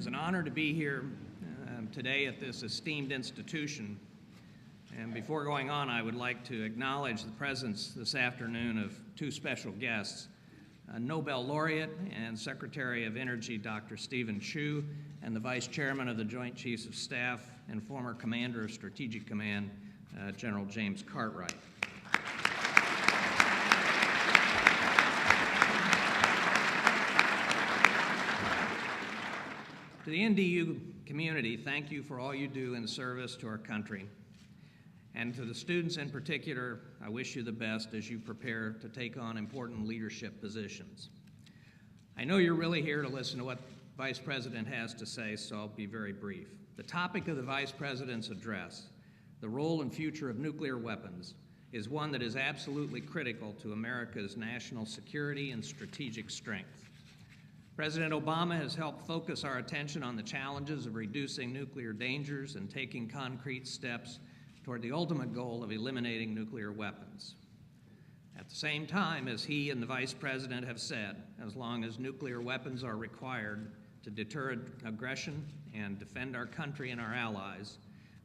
is an honor to be here today at this esteemed institution. And before going on, I would like to acknowledge the presence this afternoon of two special guests, Nobel laureate and Secretary of Energy Dr. Stephen Chu, and the Vice Chairman of the Joint Chiefs of Staff and former Commander of Strategic Command, General James Cartwright. To the NDU community, thank you for all you do in service to our country. And to the students in particular, I wish you the best as you prepare to take on important leadership positions. I know you're really here to listen to what Vice President has to say, so I'll be very brief. The topic of the Vice President's address, the role and future of nuclear weapons, is one that is absolutely critical to America's national security and strategic strength. President Obama has helped focus our attention on the challenges of reducing nuclear dangers and taking concrete steps toward the ultimate goal of eliminating nuclear weapons. At the same time, as he and the Vice President have said, as long as nuclear weapons are required to deter aggression and defend our country and our allies,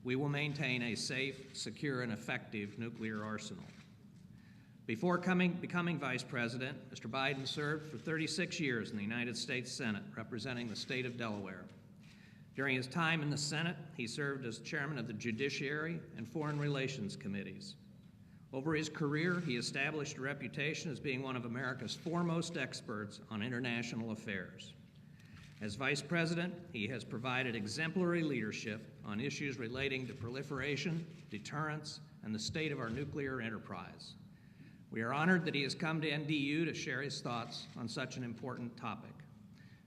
we will maintain a safe, secure, and effective nuclear arsenal. Before becoming Vice President, Mr. Biden served for 36 years in the United States Senate, representing the state of Delaware. During his time in the Senate, he served as chairman of the Judiciary and Foreign Relations Committees. Over his career, he established a reputation as being one of America's foremost experts on international affairs. As Vice President, he has provided exemplary leadership on issues relating to proliferation, deterrence, and the state of our nuclear enterprise. We are honored that he has come to NDU to share his thoughts on such an important topic.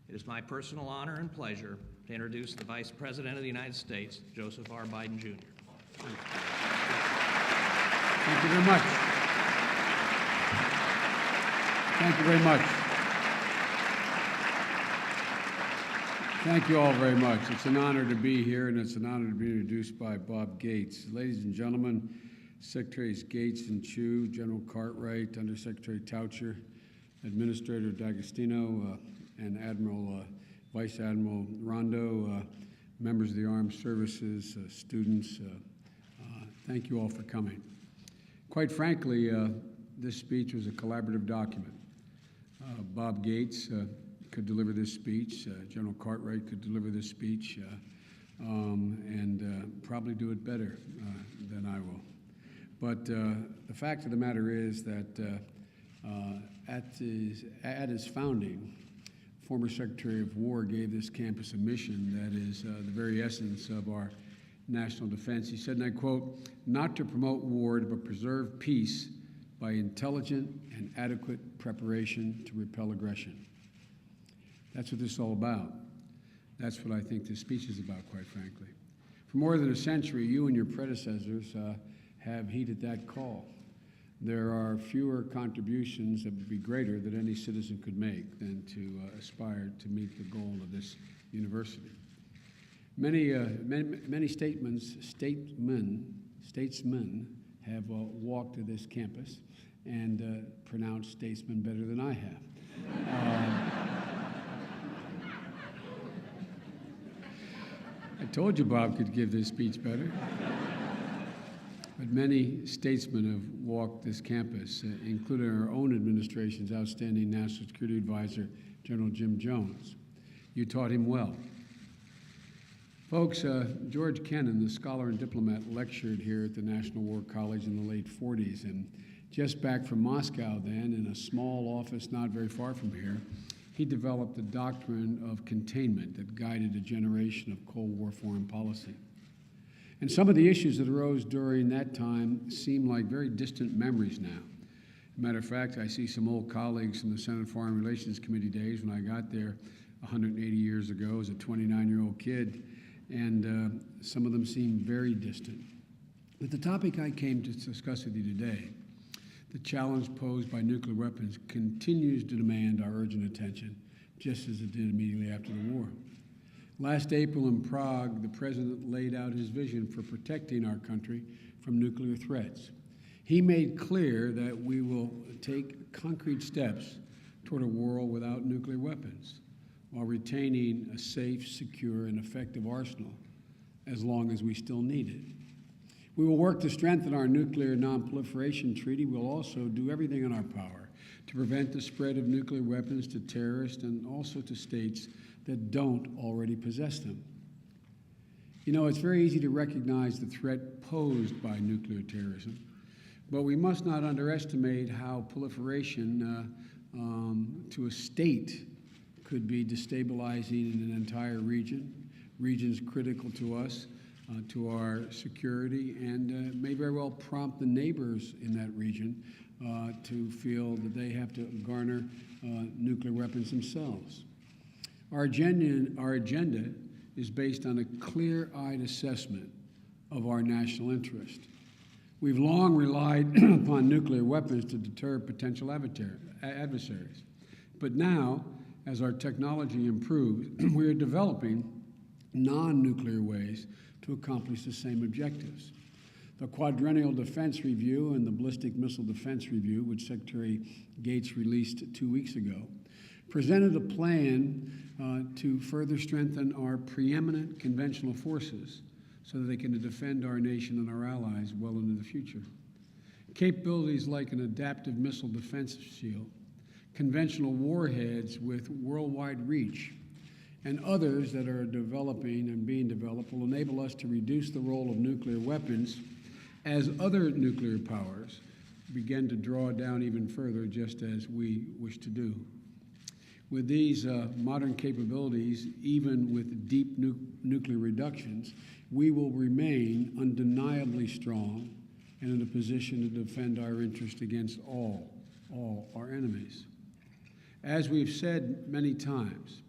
It is my personal honor and pleasure to introduce the Vice President of the United States, Joseph R. Biden, Jr. Thank you very much. Thank you very much. Thank you all very much. It's an honor to be here, and it's an honor to be introduced by Bob Gates. Ladies and gentlemen, Secretaries Gates and Chu, General Cartwright, Undersecretary Taucher, Administrator D'Agostino, and Vice Admiral Rondo, members of the Armed Services, students, thank you all for coming. Quite frankly, this speech was a collaborative document. Bob Gates could deliver this speech, General Cartwright could deliver this speech, and probably do it better than I will. But the fact of the matter is that at its founding, former Secretary of War gave this campus a mission that is the very essence of our national defense. He said, and I quote, "Not to promote war, but preserve peace by intelligent and adequate preparation to repel aggression." That's what this is all about. That's what I think this speech is about, quite frankly. For more than a century, you and your predecessors have heeded that call. There are fewer contributions that would be greater that any citizen could make than to aspire to meet the goal of this university. Many statesmen have walked to this campus and pronounced statesman better than I have. I told you Bob could give this speech better. But many statesmen have walked this campus, including our own administration's outstanding National Security Advisor, General Jim Jones. You taught him well. Folks, George Kennan, the scholar and diplomat, lectured here at the National War College in the late 40s, and just back from Moscow then, in a small office not very far from here, he developed the doctrine of containment that guided a generation of Cold War foreign policy. And some of the issues that arose during that time seem like very distant memories now. Matter of fact, I see some old colleagues from the Senate Foreign Relations Committee days when I got there 180 years ago as a 29-year-old kid, and some of them seem very distant. But the topic I came to discuss with you today, the challenge posed by nuclear weapons, continues to demand our urgent attention, just as it did immediately after the war. Last April in Prague, the President laid out his vision for protecting our country from nuclear threats. He made clear that we will take concrete steps toward a world without nuclear weapons. while retaining a safe, secure, and effective arsenal as long as we still need it. We will work to strengthen our nuclear non-proliferation treaty. We'll also do everything in our power to prevent the spread of nuclear weapons to terrorists and also to states that don't already possess them. You know, it's very easy to recognize the threat posed by nuclear terrorism, but we must not underestimate how proliferation to a state could be destabilizing in an entire region, regions critical to us, to our security, and may very well prompt the neighbors in that region to feel that they have to garner nuclear weapons themselves. Our agenda is based on a clear-eyed assessment of our national interest. We've long relied upon nuclear weapons to deter potential adversaries. But now, as our technology improves, we are developing non-nuclear ways to accomplish the same objectives. The Quadrennial Defense Review and the Ballistic Missile Defense Review, which Secretary Gates released 2 weeks ago, presented a plan to further strengthen our preeminent conventional forces so that they can defend our nation and our allies well into the future. Capabilities like an adaptive missile defense shield, conventional warheads with worldwide reach, and others that are developing and being developed will enable us to reduce the role of nuclear weapons as other nuclear powers begin to draw down even further, just as we wish to do. With these modern capabilities, even with deep nuclear reductions, we will remain undeniably strong and in a position to defend our interest against all our enemies. As we've said many times,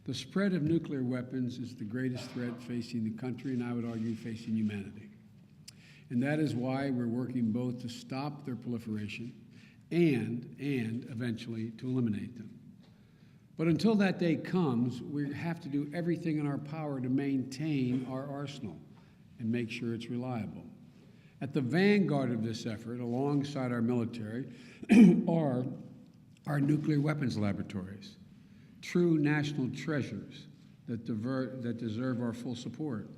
the spread of nuclear weapons is the greatest threat facing the country, and I would argue facing humanity. And that is why we're working both to stop their proliferation and eventually to eliminate them. But until that day comes, we have to do everything in our power to maintain our arsenal and make sure it's reliable. At the vanguard of this effort, alongside our military, are our nuclear weapons laboratories, true national treasures that deserve our full support.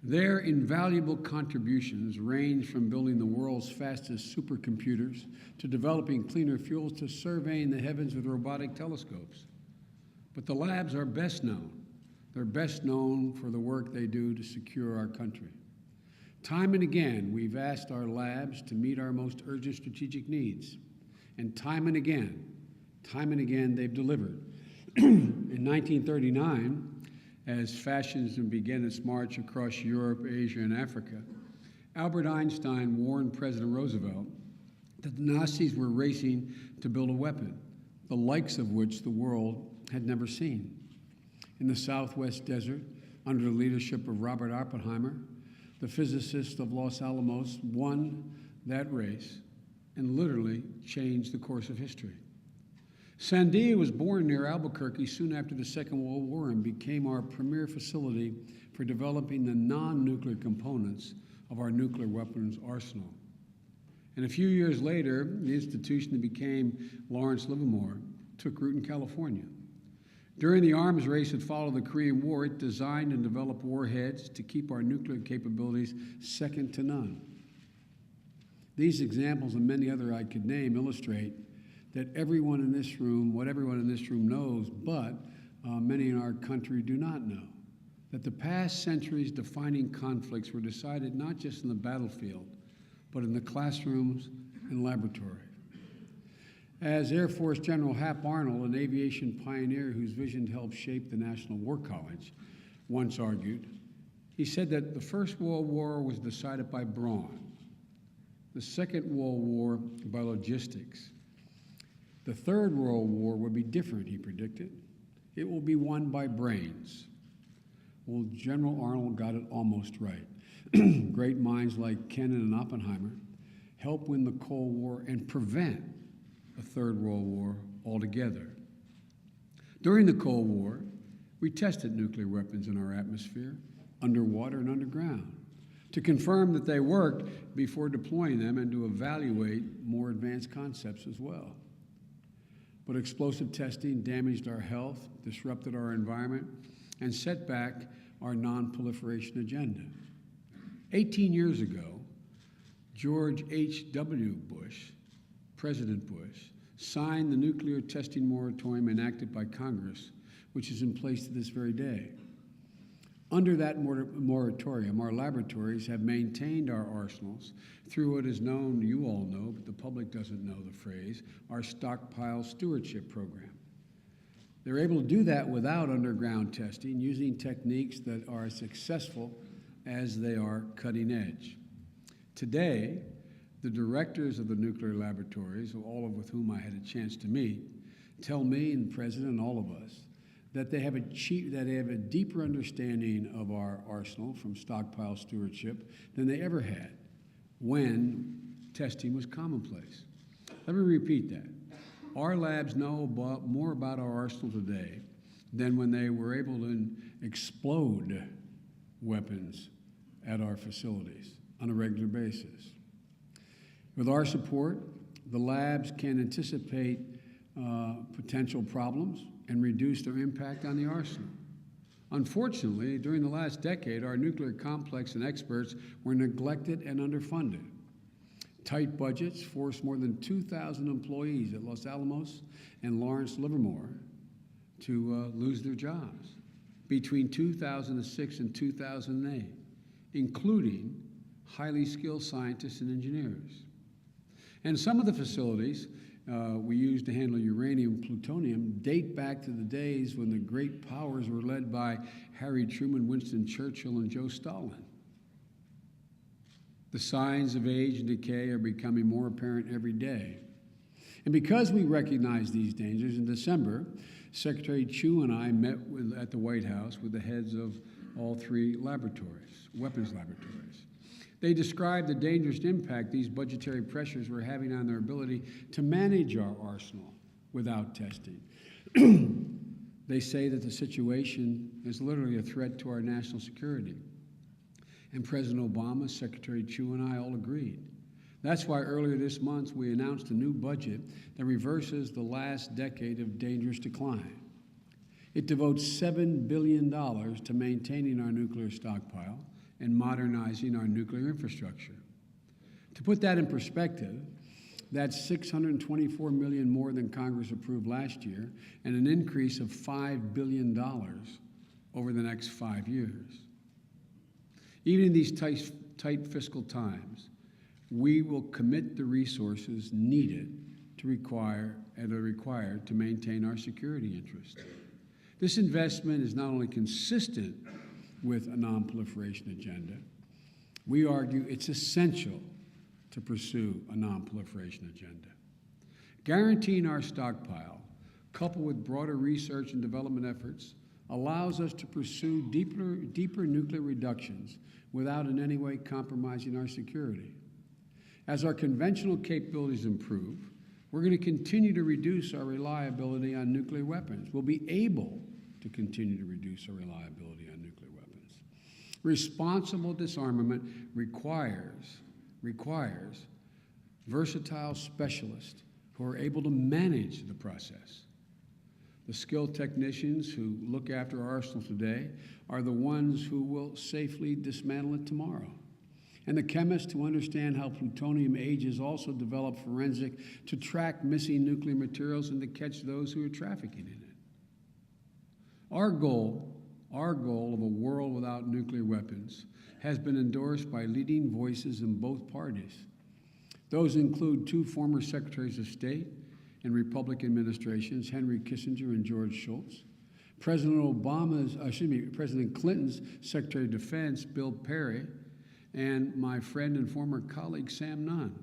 Their invaluable contributions range from building the world's fastest supercomputers to developing cleaner fuels to surveying the heavens with robotic telescopes. But the labs are best known. They're best known for the work they do to secure our country. Time and again, we've asked our labs to meet our most urgent strategic needs. And time and again, they've delivered. In 1939, as fascism began its march across Europe, Asia, and Africa, Albert Einstein warned President Roosevelt that the Nazis were racing to build a weapon, the likes of which the world had never seen. In the Southwest desert, under the leadership of Robert Oppenheimer, the physicist of Los Alamos won that race and literally changed the course of history. Sandia was born near Albuquerque soon after the Second World War and became our premier facility for developing the non-nuclear components of our nuclear weapons arsenal. And a few years later, the institution that became Lawrence Livermore took root in California. During the arms race that followed the Korean War, it designed and developed warheads to keep our nuclear capabilities second to none. These examples and many other I could name illustrate that everyone in this room, what everyone in this room knows, but many in our country do not know, that the past century's defining conflicts were decided not just in the battlefield, but in the classrooms and laboratory. As Air Force General Hap Arnold, an aviation pioneer whose vision helped shape the National War College, once argued, he said that the First World War was decided by brawn, the Second World War by logistics. The Third World War would be different, he predicted. It will be won by brains. Well, General Arnold got it almost right. Great minds like Kennan and Oppenheimer helped win the Cold War and prevent a Third World War altogether. During the Cold War, we tested nuclear weapons in our atmosphere, underwater and underground, to confirm that they worked before deploying them and to evaluate more advanced concepts as well. But explosive testing damaged our health, disrupted our environment, and set back our non-proliferation agenda. 18 years ago, George H.W. Bush, President Bush, signed the nuclear testing moratorium enacted by Congress, which is in place to this very day. Under that moratorium, our laboratories have maintained our arsenals through what is known, you all know, but the public doesn't know the phrase, our stockpile stewardship program. They're able to do that without underground testing, using techniques that are as successful as they are cutting edge. Today, the directors of the nuclear laboratories, all of whom I had a chance to meet, tell me and the President and all of us that they have a deeper understanding of our arsenal from stockpile stewardship than they ever had when testing was commonplace. Let me repeat that. Our labs know more about our arsenal today than when they were able to explode weapons at our facilities on a regular basis. With our support, the labs can anticipate potential problems and reduce their impact on the arsenal. Unfortunately, during the last decade, our nuclear complex and experts were neglected and underfunded. Tight budgets forced more than 2,000 employees at Los Alamos and Lawrence Livermore to lose their jobs between 2006 and 2008, including highly skilled scientists and engineers. And some of the facilities we use to handle uranium and plutonium date back to the days when the great powers were led by Harry Truman, Winston Churchill, and Joe Stalin. The signs of age and decay are becoming more apparent every day. And because we recognize these dangers, in December, Secretary Chu and I met at the White House with the heads of all three laboratories, weapons laboratories. They described the dangerous impact these budgetary pressures were having on their ability to manage our arsenal without testing. They say that the situation is literally a threat to our national security. And President Obama, Secretary Chu, and I all agreed. That's why earlier this month we announced a new budget that reverses the last decade of dangerous decline. It devotes $7 billion to maintaining our nuclear stockpile and modernizing our nuclear infrastructure. To put that in perspective, that's $624 million more than Congress approved last year, and an increase of $5 billion over the next 5 years. Even in these tight fiscal times, we will commit the resources needed to required to maintain our security interests. This investment is not only consistent with a non-proliferation agenda, we argue it's essential to pursue a non-proliferation agenda. Guaranteeing our stockpile, coupled with broader research and development efforts, allows us to pursue deeper nuclear reductions without in any way compromising our security. As our conventional capabilities improve, we're going to continue to reduce our reliability on nuclear weapons. We'll be able to continue to reduce our reliability on nuclear weapons. Responsible disarmament requires versatile specialists who are able to manage the process. The skilled technicians who look after our arsenal today are the ones who will safely dismantle it tomorrow. And the chemists who understand how plutonium ages also develop forensic to track missing nuclear materials and to catch those who are trafficking in it. Our goal of a world without nuclear weapons has been endorsed by leading voices in both parties. Those include two former Secretaries of State in Republican administrations, Henry Kissinger and George Shultz, President Clinton's Secretary of Defense, Bill Perry, and my friend and former colleague, Sam Nunn,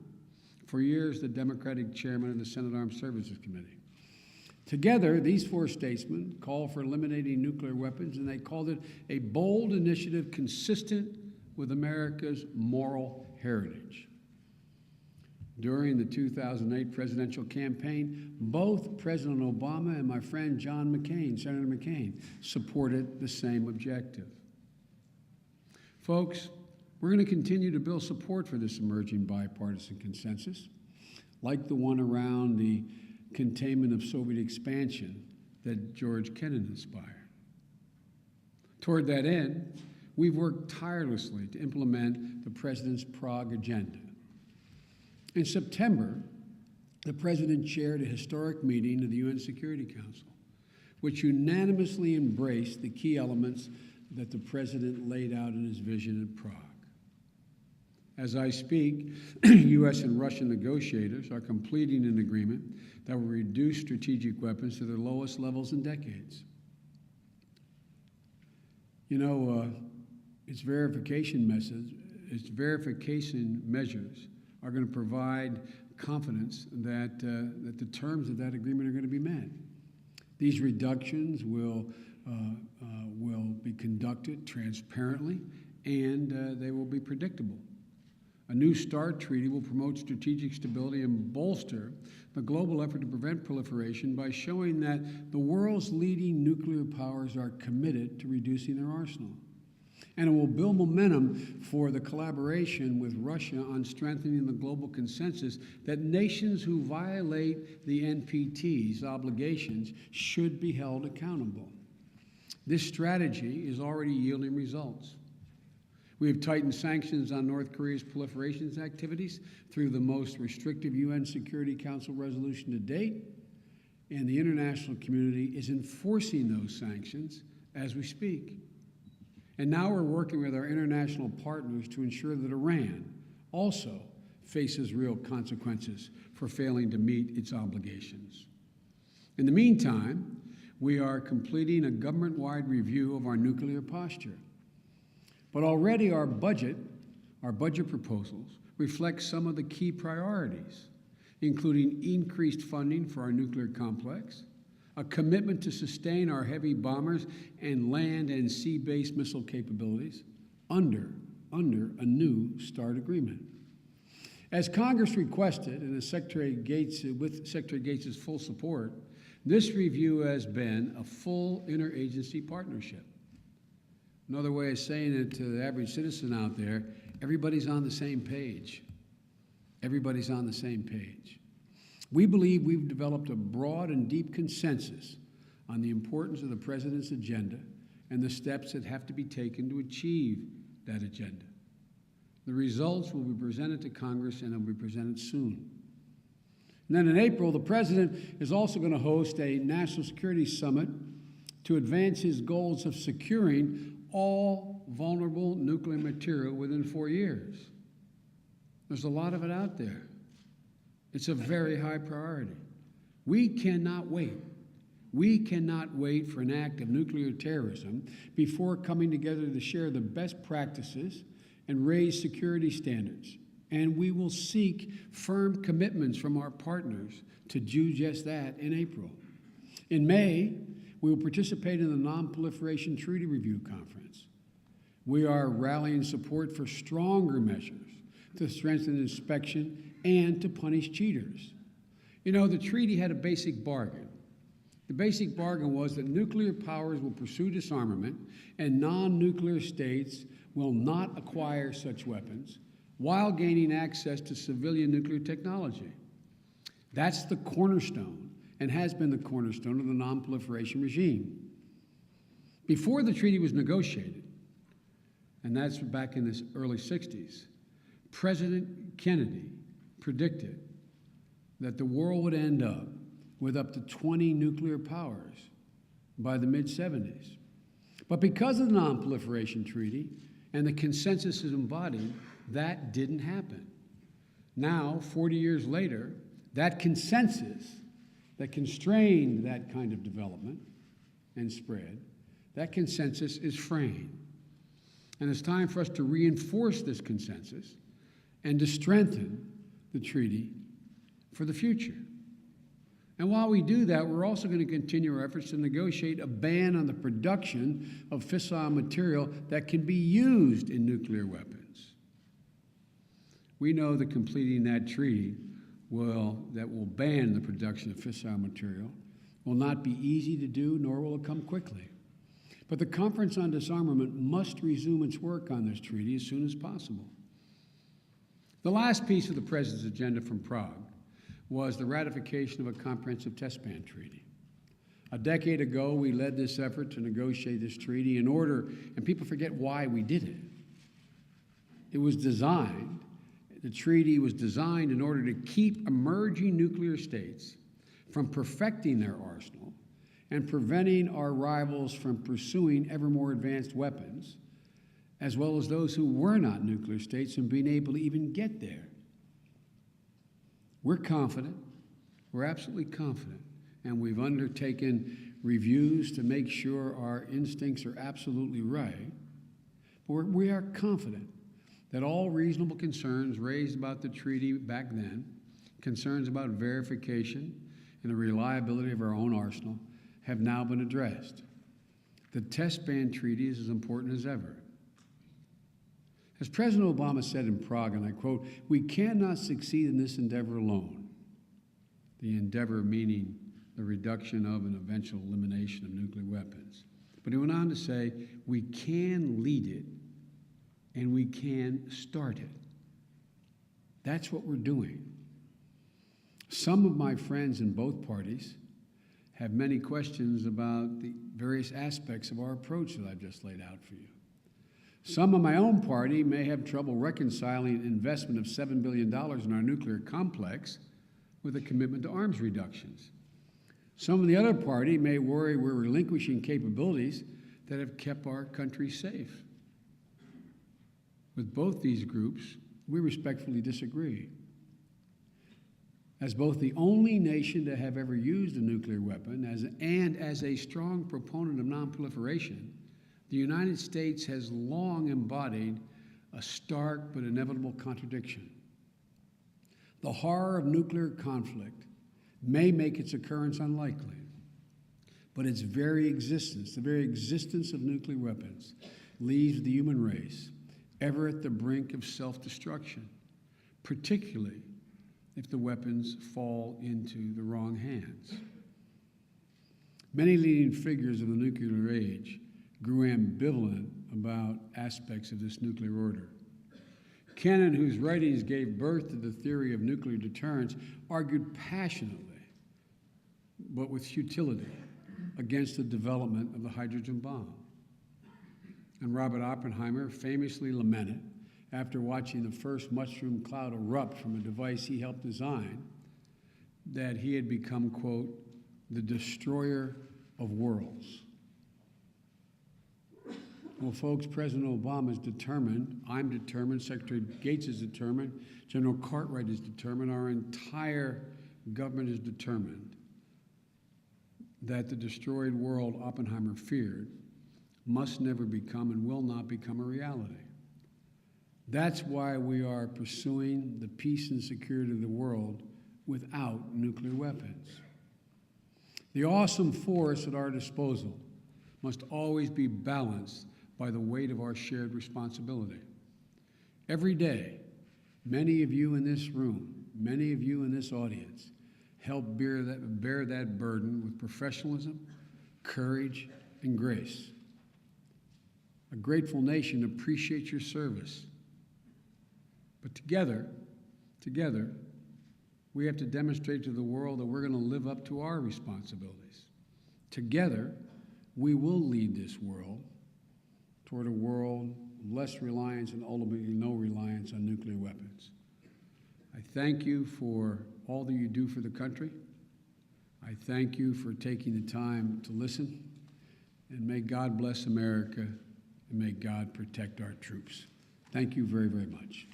for years the Democratic chairman of the Senate Armed Services Committee. Together, these four statesmen called for eliminating nuclear weapons, and they called it a bold initiative consistent with America's moral heritage. During the 2008 presidential campaign, both President Obama and my friend John McCain, Senator McCain, supported the same objective. Folks, we're going to continue to build support for this emerging bipartisan consensus, like the one around the containment of Soviet expansion that George Kennan inspired. Toward that end, we've worked tirelessly to implement the President's Prague Agenda. In September, the President chaired a historic meeting of the UN Security Council, which unanimously embraced the key elements that the President laid out in his vision at Prague. As I speak, U.S. and Russian negotiators are completing an agreement that will reduce strategic weapons to their lowest levels in decades. You know, its verification measures are going to provide confidence that the terms of that agreement are going to be met. These reductions will be conducted transparently, and they will be predictable. A new START treaty will promote strategic stability and bolster the global effort to prevent proliferation by showing that the world's leading nuclear powers are committed to reducing their arsenal. And it will build momentum for the collaboration with Russia on strengthening the global consensus that nations who violate the NPT's obligations should be held accountable. This strategy is already yielding results. We have tightened sanctions on North Korea's proliferation activities through the most restrictive UN Security Council resolution to date, and the international community is enforcing those sanctions as we speak. And now we're working with our international partners to ensure that Iran also faces real consequences for failing to meet its obligations. In the meantime, we are completing a government-wide review of our nuclear posture. But already our budget proposals reflect some of the key priorities, including increased funding for our nuclear complex, a commitment to sustain our heavy bombers and land and sea-based missile capabilities under a new START agreement. As Congress requested, and with Secretary Gates' full support, this review has been a full interagency partnership. Another way of saying it to the average citizen out there, everybody's on the same page. Everybody's on the same page. We believe we've developed a broad and deep consensus on the importance of the President's agenda and the steps that have to be taken to achieve that agenda. The results will be presented to Congress, and they'll be presented soon. And then in April, the President is also going to host a national security summit to advance his goals of securing all vulnerable nuclear material within 4 years. There's a lot of it out there. It's a very high priority. We cannot wait. We cannot wait for an act of nuclear terrorism before coming together to share the best practices and raise security standards. And we will seek firm commitments from our partners to do just that in April. In May, we will participate in the Non-Proliferation Treaty Review Conference. We are rallying support for stronger measures to strengthen inspection and to punish cheaters. You know, the treaty had a basic bargain. The basic bargain was that nuclear powers will pursue disarmament and non-nuclear states will not acquire such weapons while gaining access to civilian nuclear technology. That's the cornerstone and has been the cornerstone of the non-proliferation regime. Before the treaty was negotiated, and that's back in the early 60s, President Kennedy predicted that the world would end up with up to 20 nuclear powers by the mid-70s. But because of the Non-Proliferation Treaty and the consensus it embodied, that didn't happen. Now, 40 years later, that consensus that constrained that kind of development and spread, that consensus is fraying. And it's time for us to reinforce this consensus and to strengthen the treaty for the future. And while we do that, we're also going to continue our efforts to negotiate a ban on the production of fissile material that can be used in nuclear weapons. We know that completing that treaty that will ban the production of fissile material will not be easy to do, nor will it come quickly. But the Conference on Disarmament must resume its work on this treaty as soon as possible. The last piece of the President's agenda from Prague was the ratification of a comprehensive test ban treaty. A decade ago, we led this effort to negotiate this treaty in order, and people forget why we did it. The treaty was designed in order to keep emerging nuclear states from perfecting their arsenal and preventing our rivals from pursuing ever more advanced weapons, as well as those who were not nuclear states from being able to even get there. We're confident, we're absolutely confident, and we've undertaken reviews to make sure our instincts are absolutely right. But we are confident that all reasonable concerns raised about the treaty back then, concerns about verification and the reliability of our own arsenal, have now been addressed. The test ban treaty is as important as ever. As President Obama said in Prague, and I quote, "We cannot succeed in this endeavor alone." The endeavor meaning the reduction of and eventual elimination of nuclear weapons. But he went on to say, we can lead it and we can start it. That's what we're doing. Some of my friends in both parties have many questions about the various aspects of our approach that I've just laid out for you. Some of my own party may have trouble reconciling an investment of $7 billion in our nuclear complex with a commitment to arms reductions. Some of the other party may worry we're relinquishing capabilities that have kept our country safe. With both these groups, we respectfully disagree. As both the only nation to have ever used a nuclear weapon and as a strong proponent of nonproliferation, the United States has long embodied a stark but inevitable contradiction. The horror of nuclear conflict may make its occurrence unlikely, but its very existence, the very existence of nuclear weapons, leaves the human race ever at the brink of self-destruction, particularly if the weapons fall into the wrong hands. Many leading figures of the nuclear age grew ambivalent about aspects of this nuclear order. Kennan, whose writings gave birth to the theory of nuclear deterrence, argued passionately, but with futility, against the development of the hydrogen bomb. And Robert Oppenheimer famously lamented, after watching the first mushroom cloud erupt from a device he helped design, that he had become, quote, the destroyer of worlds. Well, folks, President Obama is determined, I'm determined, Secretary Gates is determined, General Cartwright is determined, our entire government is determined that the destroyed world Oppenheimer feared must never become and will not become a reality. That's why we are pursuing the peace and security of the world without nuclear weapons. The awesome force at our disposal must always be balanced by the weight of our shared responsibility. Every day, many of you in this room, many of you in this audience, help bear that burden with professionalism, courage, and grace. A grateful nation appreciates your service. But together, we have to demonstrate to the world that we're going to live up to our responsibilities. Together, we will lead this world toward a world of less reliance and ultimately no reliance on nuclear weapons. I thank you for all that you do for the country. I thank you for taking the time to listen. And may God bless America, and may God protect our troops. Thank you very, very much.